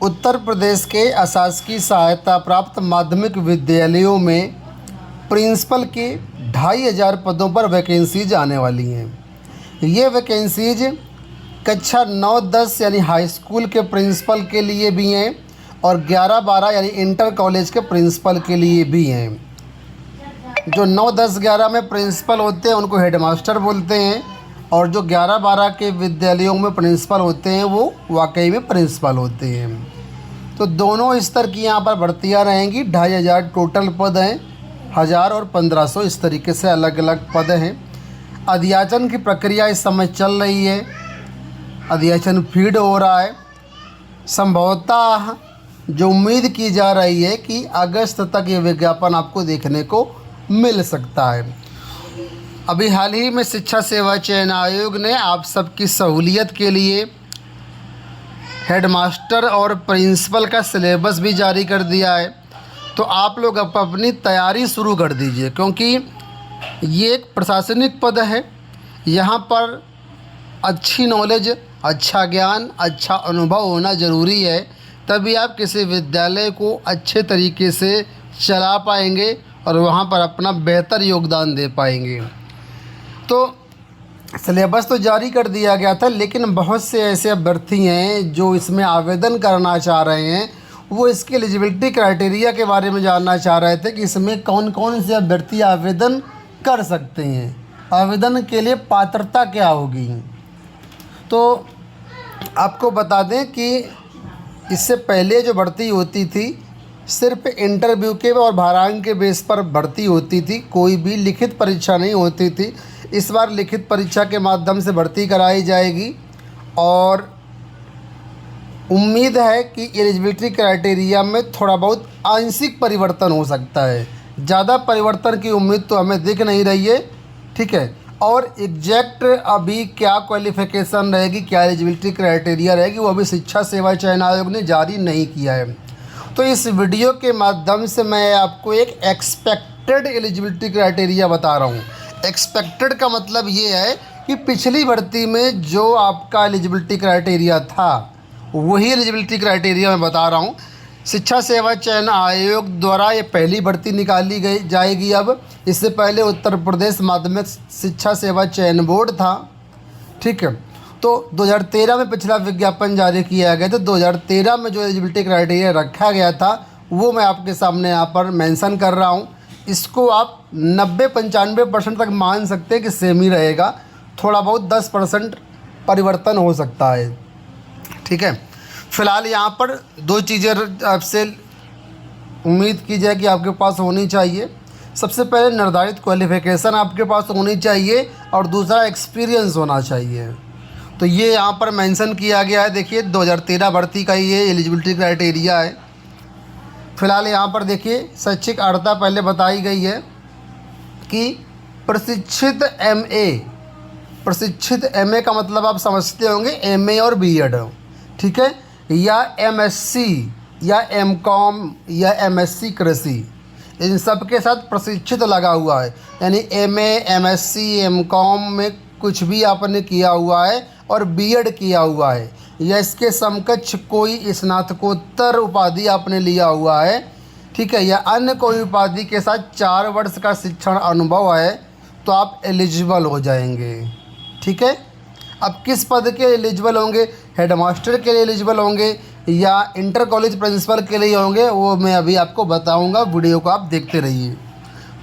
उत्तर प्रदेश के अशासकीय सहायता प्राप्त माध्यमिक विद्यालयों में प्रिंसिपल के 2500 पदों पर वैकेंसीज आने वाली हैं। ये वैकेंसीज कक्षा 9-10 यानी हाई स्कूल के प्रिंसिपल के लिए भी हैं और 11-12 यानी इंटर कॉलेज के प्रिंसिपल के लिए भी हैं। जो 9, 10, 11 में प्रिंसिपल होते हैं उनको हेडमास्टर बोलते हैं और जो 11-12 के विद्यालयों में प्रिंसिपल होते हैं वो वाकई में प्रिंसिपल होते हैं। तो दोनों स्तर की यहाँ पर भर्तियाँ रहेंगी। 2500 टोटल पद हैं, 1000 और 1500 इस तरीके से अलग अलग पद हैं। अध्याचन की प्रक्रिया इस समय चल रही है, अध्याचन फीड हो रहा है। संभवतः जो उम्मीद की जा रही है कि अगस्त तक ये विज्ञापन आपको देखने को मिल सकता है। अभी हाल ही में शिक्षा सेवा चयन आयोग ने आप सबकी सहूलियत के लिए हेडमास्टर और प्रिंसिपल का सिलेबस भी जारी कर दिया है। तो आप लोग अपनी तैयारी शुरू कर दीजिए, क्योंकि ये एक प्रशासनिक पद है। यहाँ पर अच्छी नॉलेज, अच्छा ज्ञान, अच्छा अनुभव होना ज़रूरी है, तभी आप किसी विद्यालय को अच्छे तरीके से चला पाएंगे और वहाँ पर अपना बेहतर योगदान दे पाएंगे। तो सिलेबस तो जारी कर दिया गया था, लेकिन बहुत से ऐसे अभ्यर्थी हैं जो इसमें आवेदन करना चाह रहे हैं। वो इसके एलिजिबिलिटी क्राइटेरिया के बारे में जानना चाह रहे थे कि इसमें कौन कौन से अभ्यर्थी आवेदन कर सकते हैं, आवेदन के लिए पात्रता क्या होगी। तो आपको बता दें कि इससे पहले जो भर्ती होती थी सिर्फ इंटरव्यू के और भारांक के बेस पर भर्ती होती थी, कोई भी लिखित परीक्षा नहीं होती थी। इस बार लिखित परीक्षा के माध्यम से भर्ती कराई जाएगी और उम्मीद है कि एलिजिबिलिटी क्राइटेरिया में थोड़ा बहुत आंशिक परिवर्तन हो सकता है। ज़्यादा परिवर्तन की उम्मीद तो हमें दिख नहीं रही है, ठीक है। और एग्जैक्ट अभी क्या क्वालिफ़िकेशन रहेगी, क्या एलिजिबिलिटी क्राइटेरिया रहेगी, वो अभी शिक्षा सेवा चयन आयोग ने जारी नहीं किया है। तो इस वीडियो के माध्यम से मैं आपको एक एक्सपेक्टेड एलिजिबिलिटी क्राइटेरिया बता रहा हूँ। एक्सपेक्टेड का मतलब ये है कि पिछली भर्ती में जो आपका एलिजिबिलिटी क्राइटेरिया था वही एलिजिबिलिटी क्राइटेरिया मैं बता रहा हूँ। शिक्षा सेवा चयन आयोग द्वारा ये पहली भर्ती निकाली जाएगी। अब इससे पहले उत्तर प्रदेश माध्यमिक शिक्षा सेवा चयन बोर्ड था, ठीक है। तो 2013 में पिछला विज्ञापन जारी किया गया था। 2013 में जो एलिजिबिलिटी क्राइटेरिया रखा गया था वो मैं आपके सामने यहाँ पर मेंशन कर रहा हूँ। इसको आप 90-95% तक मान सकते हैं कि सेम ही रहेगा, थोड़ा बहुत 10% परिवर्तन हो सकता है, ठीक है। फ़िलहाल यहाँ पर 2 चीज़ें आपसे उम्मीद की जाए कि आपके पास होनी चाहिए। सबसे पहले निर्धारित क्वालिफ़िकेशन आपके पास होनी चाहिए और दूसरा एक्सपीरियंस होना चाहिए। तो ये यहाँ पर मेंशन किया गया है। देखिए 2013 भर्ती का ये एलिजिबिलिटी क्राइटेरिया है। फ़िलहाल यहाँ पर देखिए शैक्षिक अर्हता पहले बताई गई है कि प्रशिक्षित एमए का मतलब आप समझते होंगे एमए और बीएड, ठीक है, या एमएससी या एमकॉम या एमएससी कृषि, इन सब के साथ प्रशिक्षित लगा हुआ है। यानी एमए, एमएससी, एमकॉम में कुछ भी आपने किया हुआ है और बीएड किया हुआ है या इसके समकक्ष कोई स्नातकोत्तर उपाधि आपने लिया हुआ है, ठीक है, या अन्य कोई उपाधि के साथ 4 वर्ष का शिक्षण अनुभव है, तो आप एलिजिबल हो जाएंगे, ठीक है। अब किस पद के एलिजिबल होंगे, हेडमास्टर के लिए एलिजिबल होंगे या इंटर कॉलेज प्रिंसिपल के लिए होंगे, वो मैं अभी आपको बताऊंगा। वीडियो को आप देखते रहिए।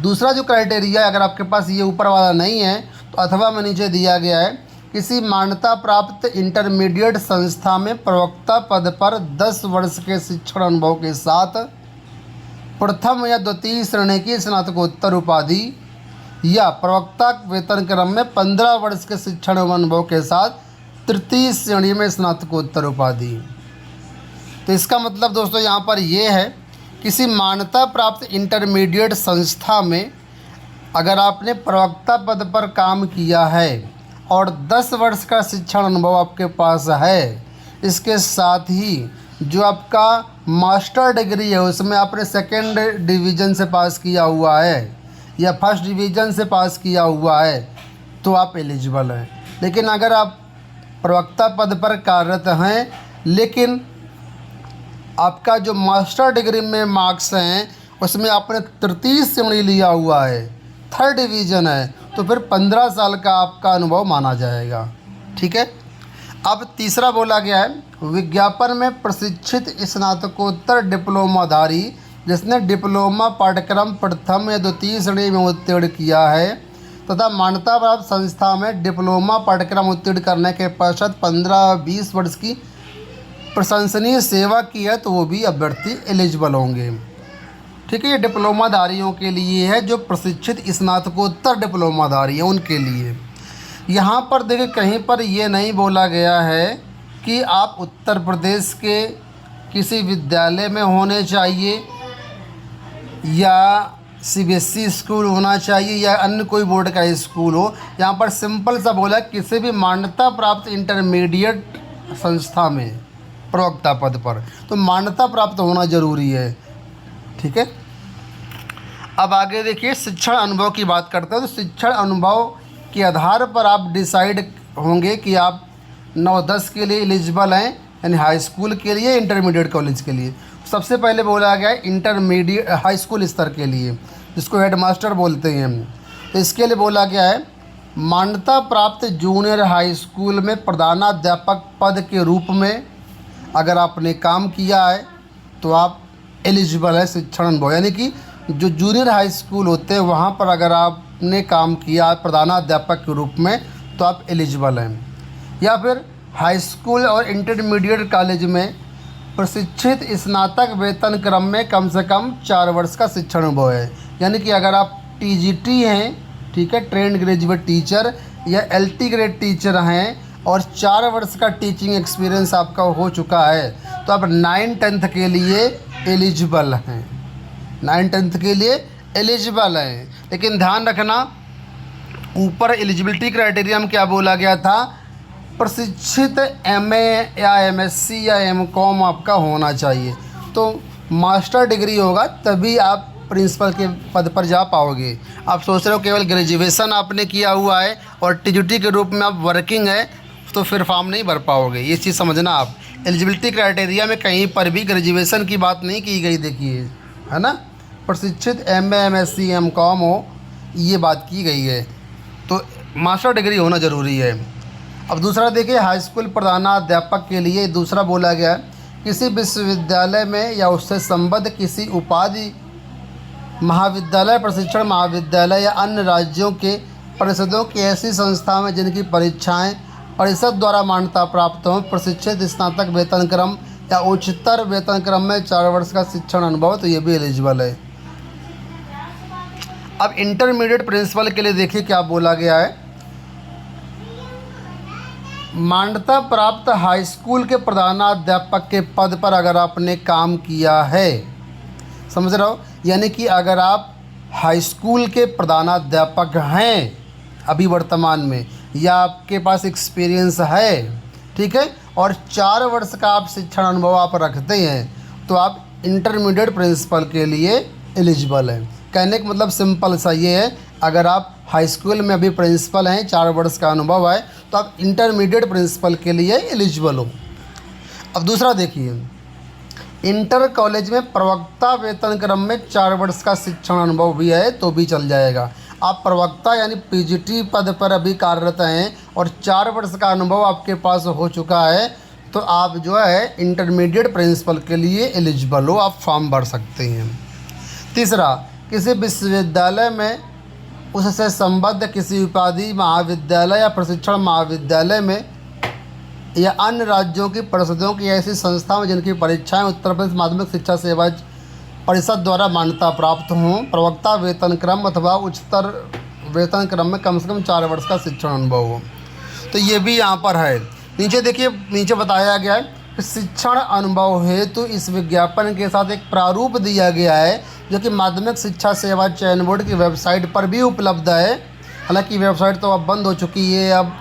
दूसरा जो क्राइटेरिया अगर आपके पास ये ऊपर वाला नहीं है तो अथवा में नीचे दिया गया है, किसी मान्यता प्राप्त इंटरमीडिएट संस्था में प्रवक्ता पद पर 10 वर्ष के शिक्षण अनुभव के साथ प्रथम या द्वितीय श्रेणी की स्नातकोत्तर उपाधि या प्रवक्ता वेतन क्रम में 15 वर्ष के शिक्षण अनुभव के साथ तृतीय श्रेणी में स्नातकोत्तर उपाधि। तो इसका मतलब दोस्तों यहाँ पर यह है, किसी मान्यता प्राप्त इंटरमीडिएट संस्था में अगर आपने प्रवक्ता पद पर काम किया है और 10 वर्ष का शिक्षण अनुभव आपके पास है, इसके साथ ही जो आपका मास्टर डिग्री है उसमें आपने 2nd डिवीज़न से पास किया हुआ है या 1st डिवीज़न से पास किया हुआ है, तो आप एलिजिबल हैं। लेकिन अगर आप प्रवक्ता पद पर कार्यरत हैं लेकिन आपका जो मास्टर डिग्री में मार्क्स हैं उसमें आपने तृतीय श्रेणी लिया हुआ है, थर्ड डिवीज़न है, तो फिर 15 साल का आपका अनुभव माना जाएगा। ठीक है। अब तीसरा बोला गया है विज्ञापन में प्रशिक्षित स्नातकोत्तर डिप्लोमाधारी जिसने डिप्लोमा पाठ्यक्रम प्रथम या द्वितीय श्रेणी में उत्तीर्ण किया है तथा मान्यता प्राप्त संस्था में डिप्लोमा पाठ्यक्रम उत्तीर्ण करने के पश्चात 15-20 वर्ष की प्रशंसनीय सेवा की है तो वो भी अभ्यर्थी एलिजिबल होंगे। ठीक है। ये डिप्लोमाधारियों के लिए है, जो प्रशिक्षित स्नातकोत्तर डिप्लोमाधारी हैं उनके लिए। यहाँ पर देखिए कहीं पर ये नहीं बोला गया है कि आप उत्तर प्रदेश के किसी विद्यालय में होने चाहिए या सीबीएसई स्कूल होना चाहिए या अन्य कोई बोर्ड का स्कूल हो। यहाँ पर सिंपल सा बोला किसी भी मान्यता प्राप्त इंटरमीडिएट संस्था में प्रवक्ता पद पर, तो मान्यता प्राप्त होना ज़रूरी है। ठीक है। अब आगे देखिए शिक्षण अनुभव की बात करते हैं। तो शिक्षण अनुभव के आधार पर आप डिसाइड होंगे कि आप 9-10 के लिए एलिजिबल हैं, यानी हाई स्कूल के लिए, इंटरमीडिएट कॉलेज के लिए। सबसे पहले बोला गया है इंटरमीडिएट हाई स्कूल स्तर के लिए, जिसको हेडमास्टर बोलते हैं। तो इसके लिए बोला गया है मान्यता प्राप्त जूनियर हाई स्कूल में प्रधानाध्यापक पद के रूप में अगर आपने काम किया है तो आप एलिजिबल है शिक्षण अनुभव, यानी कि जो जूनियर हाई स्कूल होते हैं वहाँ पर अगर आपने काम किया प्रधानाध्यापक के रूप में तो आप एलिजिबल हैं। या फिर हाई स्कूल और इंटरमीडिएट कॉलेज में प्रशिक्षित स्नातक वेतन क्रम में कम से कम 4 वर्ष का शिक्षण अनुभव है, यानी कि अगर आप टीजीटी हैं, ठीक है, ट्रेंड ग्रेजुएट टीचर या एलटी ग्रेड टीचर हैं और 4 वर्ष का टीचिंग एक्सपीरियंस आपका हो चुका है तो आप 9-10 के लिए एलिजिबल हैं, 9-10 के लिए एलिजिबल हैं। लेकिन ध्यान रखना ऊपर एलिजिबिलिटी क्राइटेरिया में क्या बोला गया था, प्रशिक्षित एमए या एमएससी या एमकॉम आपका होना चाहिए। तो मास्टर डिग्री होगा तभी आप प्रिंसिपल के पद पर जा पाओगे। आप सोच रहे हो केवल ग्रेजुएशन आपने किया हुआ है और टीजीटी के रूप में आप वर्किंग है तो फिर फॉर्म नहीं भर पाओगे, ये चीज़ समझना। आप एलिजिबिलिटी क्राइटेरिया में कहीं पर भी ग्रेजुएशन की बात नहीं की गई, देखिए, है ना, प्रशिक्षित एमए एमएससी एमकॉम हो, ये बात की गई है। तो मास्टर डिग्री होना ज़रूरी है। अब दूसरा देखिए हाई स्कूल प्रधानाध्यापक के लिए दूसरा बोला गया है किसी विश्वविद्यालय में या उससे संबद्ध किसी उपाधि महाविद्यालय, प्रशिक्षण महाविद्यालय या अन्य राज्यों के परिषदों की ऐसी संस्था में जिनकी परीक्षाएं परिषद द्वारा मान्यता प्राप्त हों, प्रशिक्षित स्नातक वेतन क्रम या उच्चतर वेतन क्रम में 4 वर्ष का शिक्षण अनुभव, तो ये भी एलिजिबल है। अब इंटरमीडिएट प्रिंसिपल के लिए देखिए क्या बोला गया है, मान्यता प्राप्त हाई स्कूल के प्रधानाध्यापक के पद पर अगर आपने काम किया है, समझ रहे हो, यानी कि अगर आप हाई स्कूल के प्रधानाध्यापक हैं अभी वर्तमान में या आपके पास एक्सपीरियंस है, ठीक है, और 4 वर्ष का आप शिक्षण अनुभव आप रखते हैं तो आप इंटरमीडिएट प्रिंसिपल के लिए एलिजिबल हैं। कहने का मतलब सिंपल सा ये है, अगर आप हाई स्कूल में अभी प्रिंसिपल हैं, 4 वर्ष का अनुभव है, तो आप इंटरमीडिएट प्रिंसिपल के लिए एलिजिबल हो। अब दूसरा देखिए, इंटर कॉलेज में प्रवक्ता वेतन क्रम में 4 वर्ष का शिक्षण अनुभव भी है तो भी चल जाएगा। आप प्रवक्ता यानी पीजीटी पद पर अभी कार्यरत हैं और 4 वर्ष का अनुभव आपके पास हो चुका है तो आप जो है इंटरमीडिएट प्रिंसिपल के लिए एलिजिबल हो, आप फॉर्म भर सकते हैं। तीसरा, किसी विश्वविद्यालय में उससे संबद्ध किसी उपाधि महाविद्यालय या प्रशिक्षण महाविद्यालय में या अन्य राज्यों की परिषदों की ऐसी संस्था में जिनकी परीक्षाएं उत्तर प्रदेश माध्यमिक शिक्षा सेवा परिषद द्वारा मान्यता प्राप्त हों, प्रवक्ता वेतन क्रम अथवा उच्चतर वेतन क्रम में कम से कम 4 वर्ष का शिक्षण अनुभव हो, तो ये भी यहाँ पर है। नीचे देखिए, नीचे बताया गया है कि शिक्षण अनुभव हेतु इस विज्ञापन के साथ एक प्रारूप दिया गया है जो कि माध्यमिक शिक्षा सेवा चयन बोर्ड की वेबसाइट पर भी उपलब्ध है। हालांकि वेबसाइट तो अब बंद हो चुकी है, अब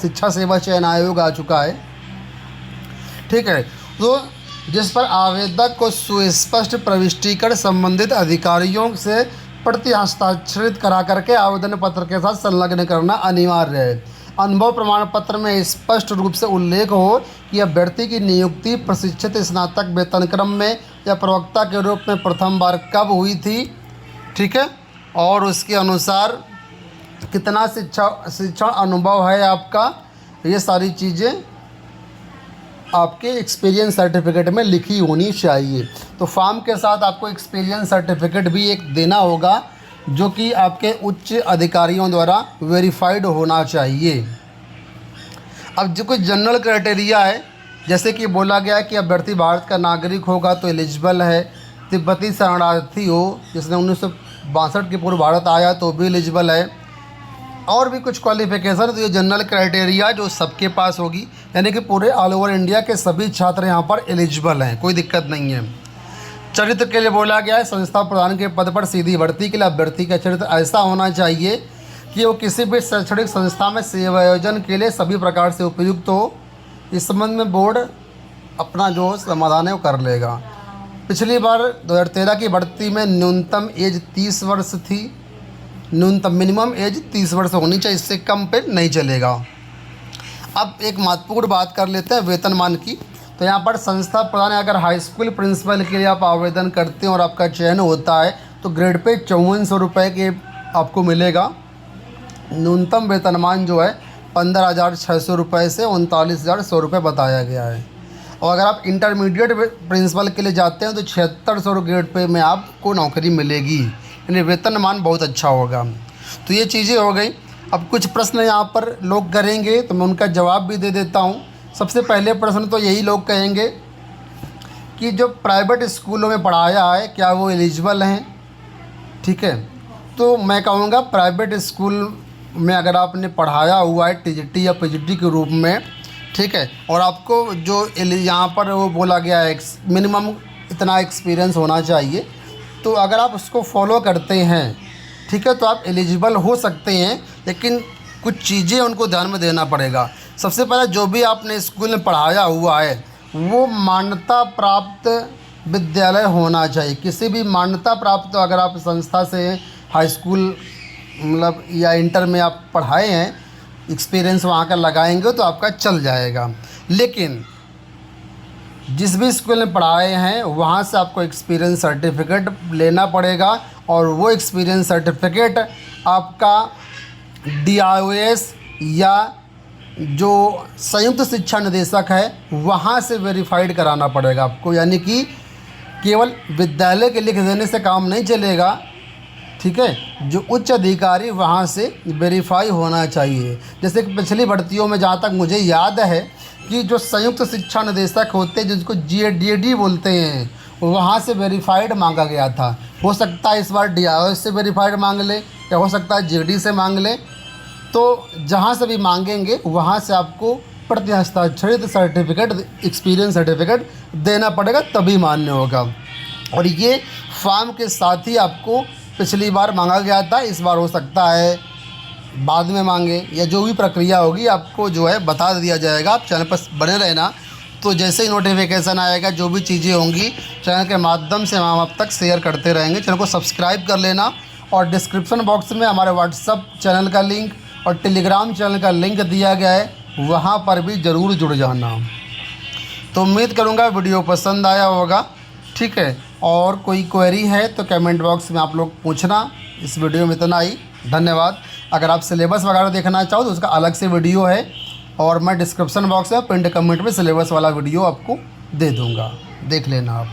शिक्षा सेवा चयन आयोग आ चुका है, ठीक है, तो जिस पर आवेदक को सुस्पष्ट प्रविष्टिकरण संबंधित अधिकारियों से प्रति हस्ताक्षरित करा करके आवेदन पत्र के साथ संलग्न करना अनिवार्य है। अनुभव प्रमाण पत्र में स्पष्ट रूप से उल्लेख हो कि अभ्यर्थी की नियुक्ति प्रशिक्षित स्नातक वेतनक्रम में या प्रवक्ता के रूप में प्रथम बार कब हुई थी, ठीक है, और उसके अनुसार कितना शिक्षण अनुभव है आपका, ये सारी चीज़ें आपके एक्सपीरियंस सर्टिफिकेट में लिखी होनी चाहिए। तो फॉर्म के साथ आपको एक्सपीरियंस सर्टिफिकेट भी एक देना होगा जो कि आपके उच्च अधिकारियों द्वारा वेरीफाइड होना चाहिए। अब जो कुछ जनरल क्राइटेरिया है, जैसे कि बोला गया है कि अभ्यर्थी भारत का नागरिक होगा तो एलिजिबल है, तिब्बती शरणार्थी हो जिसने 1962 के पूर्व भारत आया तो भी एलिजिबल है, और भी कुछ क्वालिफिकेशन। तो ये जनरल क्राइटेरिया जो सबके पास होगी, यानी कि पूरे ऑल ओवर इंडिया के सभी छात्र यहाँ पर एलिजिबल हैं, कोई दिक्कत नहीं है। चरित्र के लिए बोला गया है, संस्था प्रधान के पद पर सीधी भर्ती के लिए अभ्यर्थी का चरित्र ऐसा होना चाहिए कि वो किसी भी शैक्षणिक संस्था में सेवायोजन के लिए सभी प्रकार से उपयुक्त हो। इस संबंध में बोर्ड अपना जो समाधान है वो कर लेगा। पिछली बार 2013 की भर्ती में न्यूनतम एज 30 वर्ष थी, न्यूनतम मिनिमम एज 30 वर्ष होनी चाहिए, इससे कम पे नहीं चलेगा। अब एक महत्वपूर्ण बात कर लेते हैं वेतनमान की। तो यहाँ पर संस्था प्रधान अगर हाई स्कूल प्रिंसिपल के लिए आप आवेदन करते हैं और आपका चयन होता है तो ग्रेड पे 5400 रुपये के आपको मिलेगा। न्यूनतम वेतनमान जो है 15,600 रुपये से 39,100 रुपये बताया गया है। और अगर आप इंटरमीडिएट प्रिंसिपल के लिए जाते हैं तो 7600 ग्रेड पे में आपको नौकरी मिलेगी, यानी वेतनमान बहुत अच्छा होगा। तो ये चीज़ें हो गई। अब कुछ प्रश्न यहाँ पर लोग करेंगे तो मैं उनका जवाब भी दे देता हूँ। सबसे पहले प्रश्न तो यही लोग कहेंगे कि जो प्राइवेट स्कूलों में पढ़ाया है क्या वो एलिजिबल हैं, ठीक है। तो मैं कहूँगा प्राइवेट स्कूल में अगर आपने पढ़ाया हुआ है टीजीटी या पीजीटी के रूप में, ठीक है, और आपको जो यहाँ पर वो बोला गया है मिनिमम इतना एक्सपीरियंस होना चाहिए, तो अगर आप उसको फॉलो करते हैं, ठीक है, तो आप एलिजिबल हो सकते हैं। लेकिन कुछ चीज़ें उनको ध्यान में देना पड़ेगा। सबसे पहले जो भी आपने स्कूल में पढ़ाया हुआ है वो मान्यता प्राप्त विद्यालय होना चाहिए। किसी भी मान्यता प्राप्त अगर आप संस्था से हाई स्कूल मतलब या इंटर में आप पढ़ाए हैं, एक्सपीरियंस वहाँ का लगाएंगे तो आपका चल जाएगा। लेकिन जिस भी स्कूल में पढ़ाए हैं वहाँ से आपको एक्सपीरियंस सर्टिफिकेट लेना पड़ेगा, और वो एक्सपीरियंस सर्टिफिकेट आपका DIOS या जो संयुक्त शिक्षा निदेशक है वहाँ से वेरीफाइड कराना पड़ेगा आपको। यानी कि केवल विद्यालय के लिख देने से काम नहीं चलेगा, ठीक है, जो उच्च अधिकारी वहाँ से वेरीफाई होना चाहिए। जैसे कि पिछली भर्तियों में जहाँ तक मुझे याद है कि जो संयुक्त शिक्षा निदेशक होते हैं जिसको GADD बोलते हैं, वहाँ से वेरीफाइड मांगा गया था। हो सकता है इस बार DIOS से वेरीफाइड मांग ले या हो सकता है GAD से मांग ले। तो जहाँ से भी मांगेंगे वहाँ से आपको प्रति हस्ताक्षरित सर्टिफिकेट, एक्सपीरियंस सर्टिफिकेट देना पड़ेगा, तभी मान्य होगा। और ये फॉर्म के साथ ही आपको पिछली बार मांगा गया था, इस बार हो सकता है बाद में मांगे, या जो भी प्रक्रिया होगी आपको जो है बता दिया जाएगा। आप चैनल पर बने रहना, तो जैसे ही नोटिफिकेशन आएगा जो भी चीज़ें होंगी चैनल के माध्यम से हम अब तक शेयर करते रहेंगे। चैनल को सब्सक्राइब कर लेना, और डिस्क्रिप्शन बॉक्स में हमारे व्हाट्सअप चैनल का लिंक और टेलीग्राम चैनल का लिंक दिया गया है, वहाँ पर भी ज़रूर जुड़ जाना। तो उम्मीद करूँगा वीडियो पसंद आया होगा, ठीक है। और कोई क्वेरी है तो कमेंट बॉक्स में आप लोग पूछना। इस वीडियो में इतना ही, धन्यवाद। अगर आप सिलेबस वगैरह देखना चाहो तो उसका अलग से वीडियो है, और मैं डिस्क्रिप्शन बॉक्स में पिंड कमेंट में सिलेबस वाला वीडियो आपको दे दूँगा, देख लेना आप।